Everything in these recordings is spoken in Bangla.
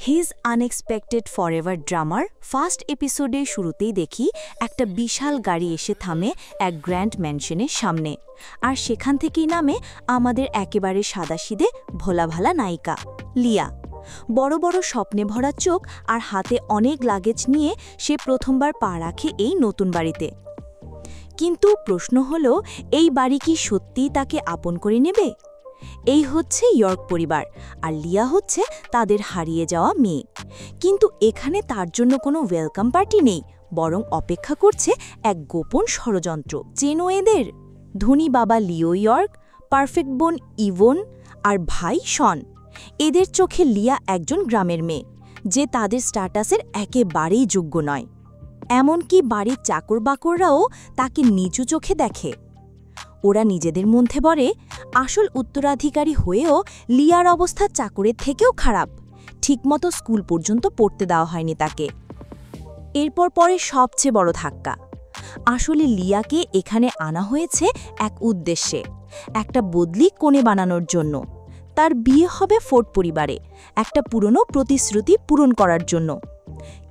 হিজ আনএক্সপেক্টেড ফরএভার ড্রামার ফার্স্ট এপিসোডে শুরুতেই দেখি একটা বিশাল গাড়ি এসে থামে এক গ্র্যান্ড ম্যানশনের সামনে, আর সেখান থেকেই নামে আমাদের একেবারে সাদাসিধে ভোলাভালা নায়িকা লিয়া। বড় বড় স্বপ্নে ভরা চোখ আর হাতে অনেক লাগেজ নিয়ে সে প্রথমবার পা রাখে এই নতুন বাড়িতে। কিন্তু প্রশ্ন হলো, এই বাড়ি কি সত্যিই তাকে আপন করে নেবে? এই হচ্ছে ইয়র্ক পরিবার, আর লিয়া হচ্ছে তাদের হারিয়ে যাওয়া মেয়ে। কিন্তু এখানে তার জন্য কোনো ওয়েলকাম পার্টি নেই, বরং অপেক্ষা করছে এক গোপন ষড়যন্ত্র। চেনো এদের? ধনী বাবা লিও ইয়র্ক, পারফেক্ট বোন ইভন আর ভাই শন। এদের চোখে লিয়া একজন গ্রামের মেয়ে, যে তাদের স্ট্যাটাসের একেবারেই যোগ্য নয়। এমনকি বাড়ির চাকর বাকররাও তাকে নিচু চোখে দেখে। ওরা নিজেদের মধ্যে বলে, আসল উত্তরাধিকারী হয়েও লিয়ার অবস্থা চাকরের থেকেও খারাপ, ঠিকমতো স্কুল পর্যন্ত পড়তে দেওয়া হয়নি তাকে। এরপর পরে সবচেয়ে বড় ধাক্কা। আসলে লিয়াকে এখানে আনা হয়েছে এক উদ্দেশ্যে, একটা বদলি কোণে বানানোর জন্য। তার বিয়ে হবে ফোর্ড পরিবারে, একটা পুরনো প্রতিশ্রুতি পূরণ করার জন্য।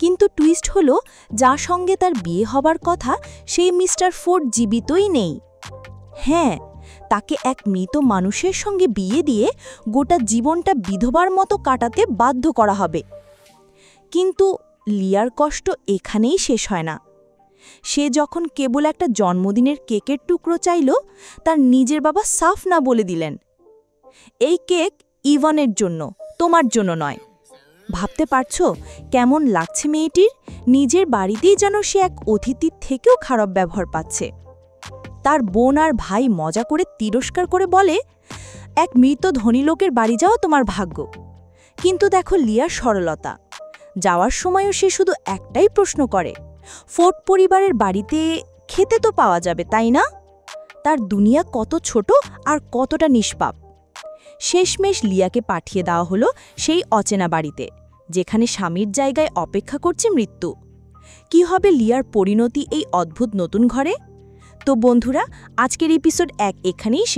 কিন্তু টুইস্ট হলো, যার সঙ্গে তার বিয়ে হবার কথা সেই মিস্টার ফোর্ড জীবিতই নেই। হ্যাঁ, তাকে এক মৃত মানুষের সঙ্গে বিয়ে দিয়ে গোটা জীবনটা বিধবার মতো কাটাতে বাধ্য করা হবে। কিন্তু লিয়ার কষ্ট এখানেই শেষ হয় না। সে যখন কেবল একটা জন্মদিনের কেকের টুকরো চাইল, তার নিজের বাবা সাফ না বলে দিলেন, এই কেক ইভানের জন্য, তোমার জন্য নয়। ভাবতে পারছো কেমন লাগছে মেয়েটির? নিজের বাড়িতেই যেন সে এক অতিথির থেকেও খারাপ ব্যবহার পাচ্ছে। তার বোন আর ভাই মজা করে তিরস্কার করে বলে, এক মৃত ধনী লোকের বাড়ি যাওয়া তোমার ভাগ্য। কিন্তু দেখো লিয়ার সরলতা। যাওয়ার সময়ও সে শুধু একটাই প্রশ্ন করে, ফোর্ড পরিবারের বাড়িতে খেতে তো পাওয়া যাবে, তাই না? তার দুনিয়া কত ছোট আর কতটা নিষ্পাপ। শেষমেশ লিয়াকে পাঠিয়ে দেওয়া হলো সেই অচেনা বাড়িতে, যেখানে স্বামীর জায়গায় অপেক্ষা করছে মৃত্যু। কি হবে লিয়ার পরিণতি এই অদ্ভুত নতুন ঘরে? তো বন্ধুরা, আজকের এপিসোড 1 এখানেই শেষ।